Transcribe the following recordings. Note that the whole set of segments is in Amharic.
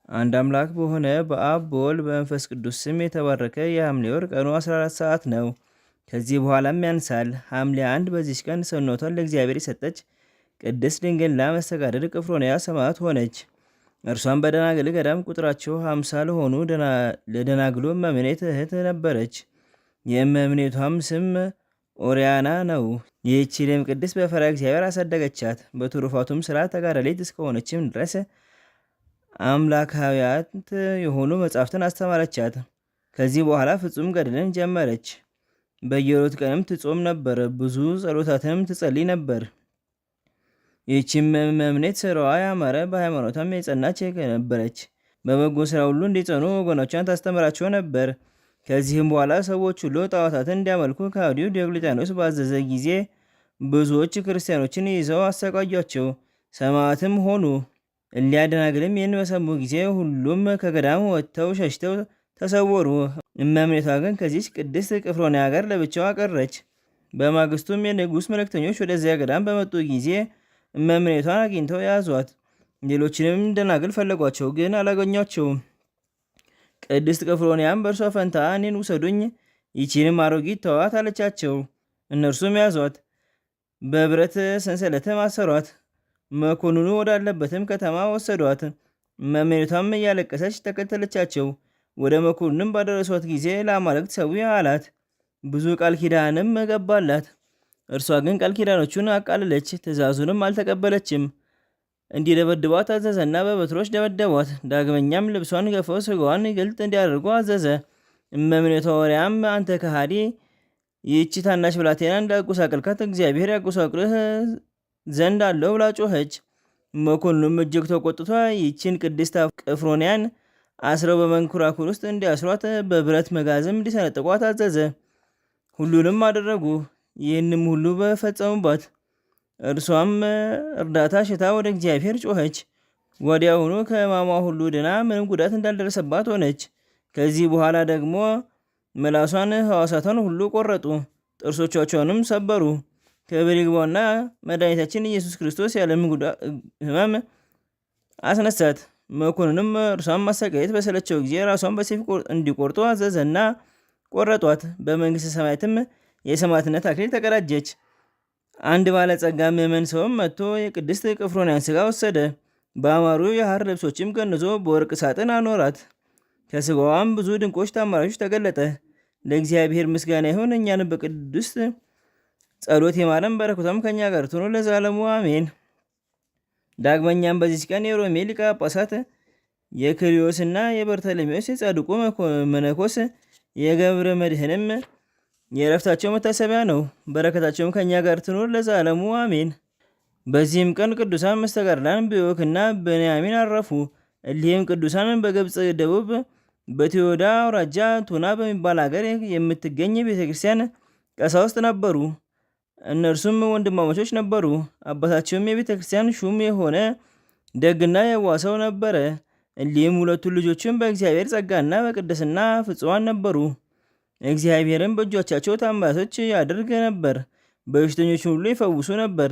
አንድ አምላክ በሆነ በአብ በወልድ በመንፈስ ቅዱስ ስም የተባረከ የሐምሌ ወር ቀኑ 14 ሰዓት ነው። ከዚህ በኋላም ያንሳል። ሐምሌ 1 በዚች ቀን ሰውነቷን ለእግዚአብሔር የሰጠች ቅድስት ድንግልና መስተጋድል ቅፍሮንያ ሰማዕት ሆነች። እርሷም በደናግል ገዳም ቁጥራቸው 50 ለሆኑ ለደናግሉ እመምኔት እህት ነበረች። የእመምኔቷም ስም ኦሪያና ነው። ይህችንም ቅድስት በፈሪሃ እግዚአብሔር አሳደገቻት። በትሩፋቱም ስራ ተጋዳሊት እስከሆነችም ድረስ አምላካውያት የሆኑ መጻሕፍትን አስተማረቻት። ከዚህ በኋላ ፍጹም ገድልን ጀመረች። በየዕለቱ ቀንም ትጾም ነበር፣ ብዙ ጸሎታትንም ትጸልይ ነበር። ይህችም እመምኔት ስራዋ ያማረ በሃይማኖቷም የጸናች ነበረች። በበጎ ስራ ሁሉ እንዲጸኑ ወገኖቿን ታስተምራቸው ነበር። ከዚህም በኋላ ሰዎች ሁሉ ጣዖታትን እንዲያመልኩ ከሃዲው ዲዮቅልጥያኖስ ባዘዘ ጊዜ ብዙዎች ክርስቲያኖችን ይዘው አሰቃያቸው፣ ሰማዕትም ሆኑ። እሊያ ደናግልም ይህን በሰሙ ጊዜ ሁሉም ከገዳሙ ወጥተው ሸሽተው ተሰወሩ። እመምኔቷ ግን ከዚች ቅድስት ቅፍሮንያ ጋር ለብቻዋ ቀረች። በማግስቱም የንጉሥ መልእክተኞች ወደዚያ ገዳም በመጡ ጊዜ እመምኔቷን አግኝተው ያዟት። ሌሎችንም ደናግል ፈለጓቸው፣ ግን አላገኟቸውም። ቅድስት ቅፍሮንያም በእርሷ ፈንታ እኔን ውሰዱኝ፣ ይቺንም አሮጊት ተዋት አለቻቸው። እነርሱም ያዟት፣ በብረት ሰንሰለትም አሰሯት። መኮንኑ ወዳለበትም ከተማ ወሰዷት። እመምኔቷም እያለቀሰች ተከተለቻቸው። ወደ መኮንኑም ባደረሷት ጊዜ ለአማልክት ሰዊ አላት። ብዙ ቃል ኪዳንም ገባላት። እርሷ ግን ቃል ኪዳኖቹን አቃለለች፣ ትእዛዙንም አልተቀበለችም። እንዲደበድቧት አዘዘና በበትሮች ደበደቧት። ዳግመኛም ልብሷን ገፈው ስጋዋን ግልጥ እንዲያደርጉ አዘዘ። እመምኔቷ ኦሪያም አንተ ከሃዲ፣ ይህቺ ታናሽ ብላቴና እንዳጎሳቀልካት እግዚአብሔር ያጎሳቅልህ ዘንድ አለው ብላ ጮኸች። መኮንኑም እጅግ ተቆጥቶ ይህችን ቅድስት ቅፍሮንያን አስረው በመንኮራኩር ውስጥ እንዲያስሯት በብረት መጋዝም እንዲሰነጥቋት አዘዘ። ሁሉንም አደረጉ። ይህንም ሁሉ በፈጸሙባት። እርሷም እርዳታ ሽታ ወደ እግዚአብሔር ጮኸች። ወዲያውኑ ከሕማሟ ሁሉ ድና ምንም ጉዳት እንዳልደረሰባት ሆነች። ከዚህ በኋላ ደግሞ ምላሷን፣ ሕዋሳቷን ሁሉ ቆረጡ፣ ጥርሶቿንም ሰበሩ። ክብር ይግባውና መድኃኒታችን ኢየሱስ ክርስቶስ ያለም ሕመም አስነሳት። መኮንንም እርሷን ማሰቃየት በሰለቸው ጊዜ ራሷን በሰይፍ እንዲቆርጡ አዘዘና ቆረጧት። በመንግሥተ ሰማያትም የሰማዕትነት አክሊል ተቀዳጀች። አንድ ባለጸጋ ምዕመን ሰውም መጥቶ የቅድስት ቅፍሮንያን ሥጋ ወሰደ። በአማሩ የሐር ልብሶችም ገንዞ በወርቅ ሳጥን አኖራት። ከሥጋዋም ብዙ ድንቆች ታምራቶች ተገለጠ። ለእግዚአብሔር ምስጋና ይሁን፣ እኛን በቅዱስ ጸሎት የማረን፣ በረከቷም ከኛ ጋር ትኑር ለዘላለሙ አሜን። ዳግመኛም በዚች ቀን የሮሜ ሊቀ ጳጳሳት የክልዮስና የበርተሎሜዎስ የጻድቁ መነኮስ የገብረ መድኅንም የዕረፍታቸው መታሰቢያ ነው። በረከታቸውም ከኛ ጋር ትኑር ለዘላለሙ አሜን። በዚህም ቀን ቅዱሳን መስተጋድላን ብዮክና ብንያሚን አረፉ። እሊህም ቅዱሳን በግብፅ ደቡብ በቴዎዳ አውራጃ ቱና በሚባል ሀገር የምትገኝ ቤተክርስቲያን ቀሳውስት ነበሩ። እነርሱም ወንድማማቾች ነበሩ። አባታቸውም የቤተ ክርስቲያን ሹም የሆነ ደግና የዋህ ሰው ነበረ። እሊህም ሁለቱ ልጆችም በእግዚአብሔር ጸጋና በቅድስና ፍጹማን ነበሩ። እግዚአብሔርም በእጆቻቸው ታምራቶች ያደርግ ነበር፣ በሽተኞች ሁሉ ይፈውሱ ነበር።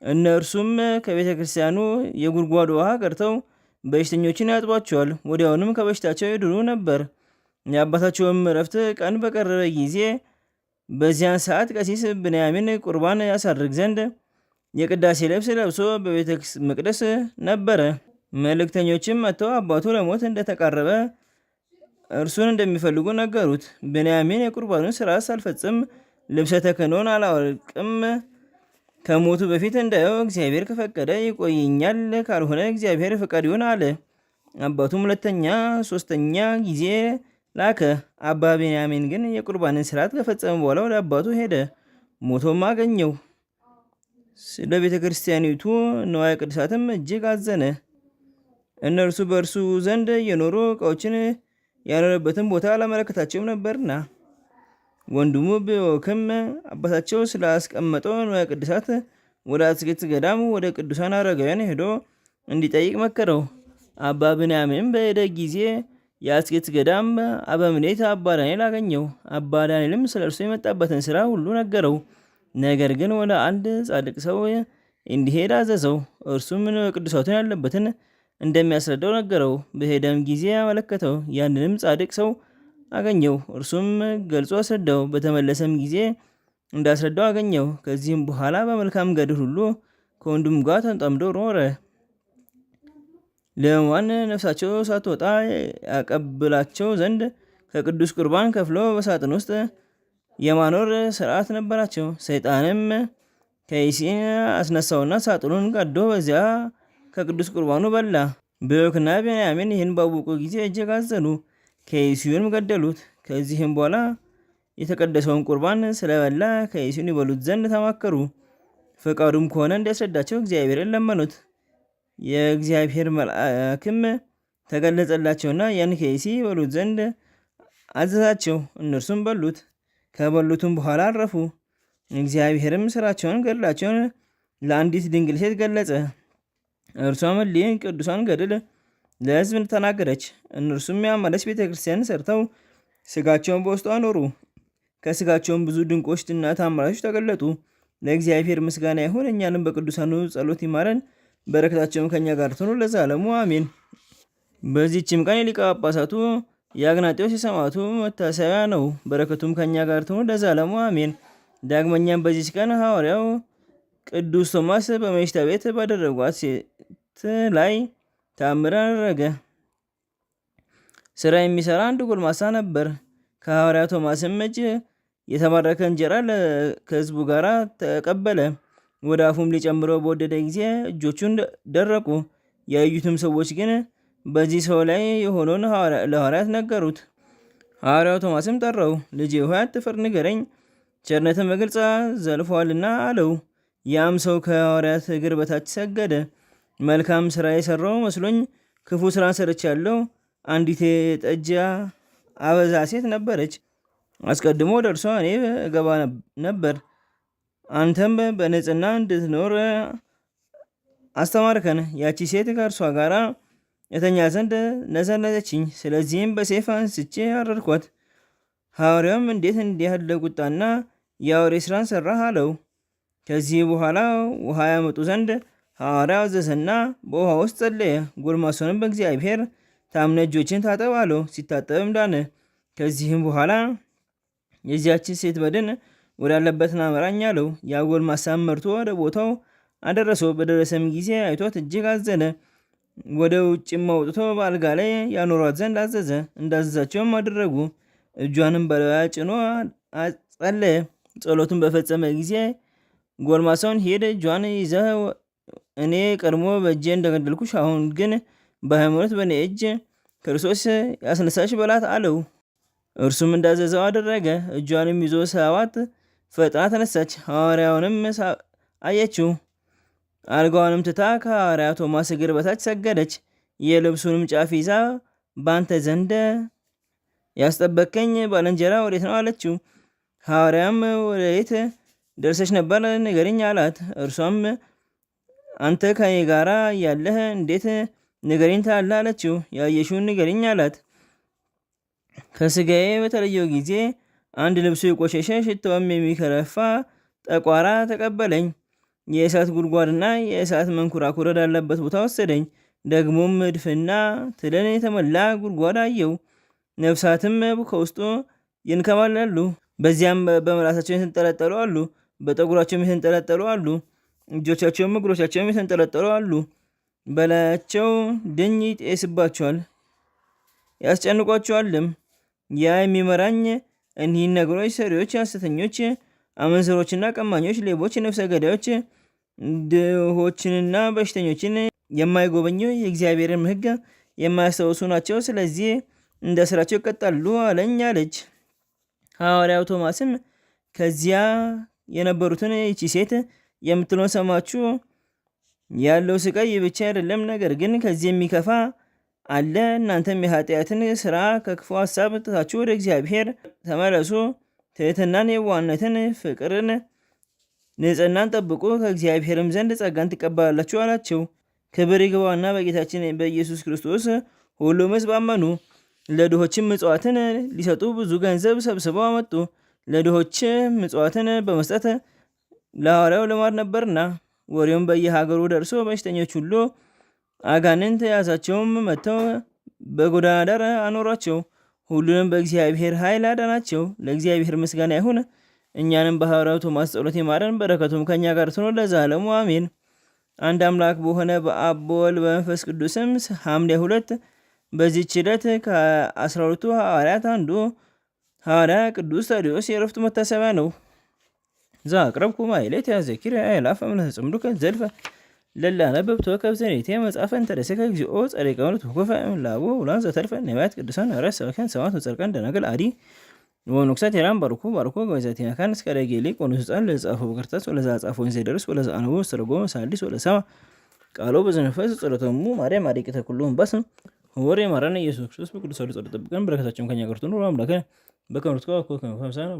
እነርሱም ከቤተ ክርስቲያኑ የጉድጓድ ውሃ ቀድተው በሽተኞችን ያጥቧቸዋል፣ ወዲያውንም ከበሽታቸው ይድኑ ነበር። የአባታቸውም ዕረፍት ቀን በቀረበ ጊዜ በዚያን ሰዓት ቀሲስ ብንያሚን ቁርባን ያሳርግ ዘንድ የቅዳሴ ልብስ ለብሶ በቤተ መቅደስ ነበረ። መልእክተኞችም መጥተው አባቱ ለሞት እንደተቃረበ እርሱን እንደሚፈልጉ ነገሩት። ብንያሚን የቁርባኑን ስራ ሳልፈጽም ልብሰ ተክህኖን አላወልቅም፣ ከሞቱ በፊት እንዳየው እግዚአብሔር ከፈቀደ ይቆየኛል፣ ካልሆነ እግዚአብሔር ፈቃድ ይሁን አለ። አባቱም ሁለተኛ ሶስተኛ ጊዜ ላከ። አባ ብንያሚን ግን የቁርባንን ስርዓት ከፈጸመ በኋላ ወደ አባቱ ሄደ፣ ሞቶም አገኘው። ስለ ቤተ ክርስቲያኒቱ ንዋየ ቅድሳትም እጅግ አዘነ። እነርሱ በእርሱ ዘንድ የኖሩ ዕቃዎችን ያኖረበትን ቦታ አላመለከታቸውም ነበርና። ወንድሙ ብዮክም አባታቸው ስላስቀመጠው ንዋየ ቅድሳት ወደ አስቄጥስ ገዳም ወደ ቅዱሳን አረጋውያን ሄዶ እንዲጠይቅ መከረው። አባ ብንያሚንም በሄደ ጊዜ የአስቄጥስ ገዳም አበምኔት አባ ዳንኤል አገኘው። አባ ዳንኤልም ስለ እርሱ የመጣበትን ስራ ሁሉ ነገረው። ነገር ግን ወደ አንድ ጻድቅ ሰው እንዲሄድ አዘዘው። እርሱም ቅዱሳቱን ያለበትን እንደሚያስረዳው ነገረው። በሄደም ጊዜ አመለከተው። ያንንም ጻድቅ ሰው አገኘው። እርሱም ገልጾ አስረዳው። በተመለሰም ጊዜ እንዳስረዳው አገኘው። ከዚህም በኋላ በመልካም ገድል ሁሉ ከወንድም ጋር ተጠምዶ ኖረ። ለሕሙማን ነፍሳቸው ሳትወጣ ያቀብላቸው ዘንድ ከቅዱስ ቁርባን ከፍሎ በሳጥን ውስጥ የማኖር ስርዓት ነበራቸው። ሰይጣንም ከይሲን አስነሳውና ሳጥኑን ቀዶ በዚያ ከቅዱስ ቁርባኑ በላ። ብሩክና ቢንያሚን ይህን ባወቁ ጊዜ እጅግ አዘኑ፣ ከይሲዩንም ገደሉት። ከዚህም በኋላ የተቀደሰውን ቁርባን ስለበላ ከይሲዩን ይበሉት ዘንድ ተማከሩ። ፈቃዱም ከሆነ እንዲያስረዳቸው እግዚአብሔርን ለመኑት። የእግዚአብሔር መልአክም ተገለጸላቸውና ያን ከይሲ ይበሉት ዘንድ አዘዛቸው። እነርሱም በሉት። ከበሉትም በኋላ አረፉ። እግዚአብሔርም ስራቸውን ገድላቸውን ለአንዲት ድንግል ሴት ገለጸ። እርሷም እሊህን ቅዱሳን ገድል ለሕዝብ ተናገረች። እነርሱም ያማለች ቤተ ክርስቲያን ሰርተው ስጋቸውን በውስጡ አኖሩ። ከስጋቸውን ብዙ ድንቆችና ተአምራቶች ተገለጡ። ለእግዚአብሔር ምስጋና ይሁን፣ እኛንም በቅዱሳኑ ጸሎት ይማረን፣ በረከታቸውም ከኛ ጋር ትኑር ለዘላለሙ አሜን። በዚህችም ቀን የሊቀ ጳጳሳቱ የአግናጤዎስ የሰማዕቱ መታሰቢያ ነው። በረከቱም ከኛ ጋር ትኑር ለዘላለሙ አሜን። ዳግመኛም በዚች ቀን ሐዋርያው ቅዱስ ቶማስ በመሽታ ቤት ባደረጓት ሴት ላይ ተአምር አደረገ። ስራ የሚሰራ አንድ ጎልማሳ ነበር። ከሐዋርያ ቶማስም እጅ የተባረከ እንጀራ ከሕዝቡ ጋር ተቀበለ። ወደ አፉም ሊጨምረው በወደደ ጊዜ እጆቹን ደረቁ። ያዩትም ሰዎች ግን በዚህ ሰው ላይ የሆነውን ለሐዋርያት ነገሩት። ሐዋርያው ቶማስም ጠራው። ልጄ ሆይ አትፍር፣ ንገረኝ፣ ቸርነትን በግልጽ ዘልፏልና አለው። ያም ሰው ከሐዋርያት እግር በታች ሰገደ። መልካም ስራ የሰራው መስሎኝ ክፉ ስራን ሰርቻለሁ። አንዲት የጠጅ አበዛ ሴት ነበረች። አስቀድሞ ወደ እርሷ እኔ እገባ ነበር። አንተም በንጽህና እንድትኖር አስተማርከን። ያቺ ሴት ከእርሷ ጋር የተኛ ዘንድ ነዘነዘችኝ። ስለዚህም በሰይፍ አንስቼ አረድኳት። ሐዋርያውም እንዴት እንዲህ ያለ ቁጣና የአውሬ ስራን ሰራህ አለው። ከዚህ በኋላ ውሃ ያመጡ ዘንድ ሐዋርያው አዘዘና በውሃ ውስጥ ጸለየ። ጎልማሶንም በእግዚአብሔር ታምነ እጆችን ታጠብ አለው። ሲታጠብም ዳነ። ከዚህም በኋላ የዚያችን ሴት በድን ወዳለበትን አመራኝ አለው። ያ ጎልማሳም መርቶ ወደ ቦታው አደረሰው። በደረሰም ጊዜ አይቶት እጅግ አዘነ። ወደ ውጭም አውጥቶ በአልጋ ላይ ያኖሯት ዘንድ አዘዘ። እንዳዘዛቸውም አደረጉ። እጇንም በላዩ ጭኖ ጸለየ። ጸሎቱን በፈጸመ ጊዜ ጎልማሳውን ሄደ፣ እጇን ይዘህ እኔ ቀድሞ በእጄ እንደገደልኩሽ አሁን ግን በሃይማኖት በእኔ እጅ ክርስቶስ ያስነሳሽ በላት አለው። እርሱም እንዳዘዘው አደረገ። እጇንም ይዞ ሳባት ፈጥና ተነሳች። ሐዋርያውንም አየችው። አልጋዋንም ትታ ከሐዋርያ ቶማስ እግር በታች ሰገደች። የልብሱንም ጫፍ ይዛ ባንተ ዘንድ ያስጠበከኝ ባልንጀራ ወዴት ነው አለችው። ሐዋርያም ወዴት ደርሰች ነበር ንገሪኝ አላት። እርሷም አንተ ከኔ ጋራ ያለህ እንዴት ንገሪኝ ትላለህ አለችው። ያየሽውን ንገሪኝ አላት። ከስጋዬ በተለየው ጊዜ አንድ ልብሱ የቆሸሸ ሽታውም የሚከረፋ ጠቋራ ተቀበለኝ። የእሳት ጉድጓድና የእሳት መንኮራኩር ወዳለበት ቦታ ወሰደኝ። ደግሞም እድፍና ትልን የተሞላ ጉድጓድ አየው። ነፍሳትም ከውስጡ ይንከባላሉ። በዚያም በምላሳቸው የተንጠለጠሉ አሉ፣ በጠጉራቸውም የተንጠለጠሉ አሉ፣ እጆቻቸውም እግሮቻቸውም የተንጠለጠሉ አሉ። በላያቸው ድኝ ይጤስባቸዋል፣ ያስጨንቋቸዋልም። ያ የሚመራኝ እኒህን ነገሮች ሰሪዎች፣ ሐሰተኞች፣ አመንዝሮችና ቀማኞች፣ ሌቦች፣ ነፍሰ ገዳዮች፣ ድሆችንና በሽተኞችን የማይጎበኙ የእግዚአብሔርን ሕግ የማያስታውሱ ናቸው። ስለዚህ እንደ ስራቸው ይቀጣሉ አለኝ አለች። ሐዋርያው ቶማስም ከዚያ የነበሩትን ይቺ ሴት የምትለውን ሰማችሁ? ያለው ስቃይ ብቻ አይደለም፣ ነገር ግን ከዚህ የሚከፋ አለ። እናንተም የኃጢአትን ስራ ከክፉ ሀሳብ ትታችሁ ወደ እግዚአብሔር ተመለሱ። ትህትናን፣ የዋህነትን፣ ፍቅርን፣ ንጽህናን ጠብቁ፣ ከእግዚአብሔርም ዘንድ ጸጋን ትቀበላላችሁ አላቸው። ክብር ይግባውና በጌታችን በኢየሱስ ክርስቶስ ሁሉም ሕዝብ አመኑ። ለድሆችም ምጽዋትን ሊሰጡ ብዙ ገንዘብ ሰብስበው አመጡ። ለድሆች ምጽዋትን በመስጠት ለሐዋርያው ልማድ ነበርና። ወሬውም በየሀገሩ ደርሶ በሽተኞች ሁሉ አጋንንት የያዛቸውም መጥተው በጎዳና ዳር አኖሯቸው። ሁሉንም በእግዚአብሔር ኃይል አዳናቸው። ለእግዚአብሔር ምስጋና ይሁን። እኛንም በሐዋርያው ቶማስ ጸሎት ይማረን፣ በረከቱም ከእኛ ጋር ትኖር ለዘላለሙ አሜን። አንድ አምላክ በሆነ በአብ በወልድ በመንፈስ ቅዱስም ሐምሌ 2 በዚህች ዕለት ከ12ቱ ሐዋርያት አንዱ ሐዋርያ ቅዱስ ታዲዮስ የዕረፍቱ መታሰቢያ ነው። ዘአቅረብኩ ማሕሌተ ዘኪርየ አእላፈ እምነተ ጽምዱከ ዘልፈ ለላነበብቶ ከብዘኔቴ መጽሐፈን ተደሰከ እግዚኦ ጸሪቀ ምርት ኮፈ እምላቡ ውላን ዘተርፈ ነቢያት ቅዱሳን ሐዋርያት ሰበከን ሰማዕት ወጻድቃን ደናግል አዲ ወንኩሳት የራም ባርኩ ገዛቲ መካን እስከ ደጌሊ ቆኑስ ጻን ለጻፈው በከርታስ ወለዛ ጻፈውን ዘይደርስ ወለዛ አንቦ ስተረጎ ሳዲስ ወለሰማ ቃሎ በዘነፈስ ጸሎተሙ ማርያም አዲቅተ ኩሉም በስም ወሬ ማረነ ኢየሱስ ክርስቶስ በቅዱስ ጸሎት ጠብቀን በረከታችን ከኛ ጋር ትኑር። አምላከ በከምርት ኮ ኮ ከመሳና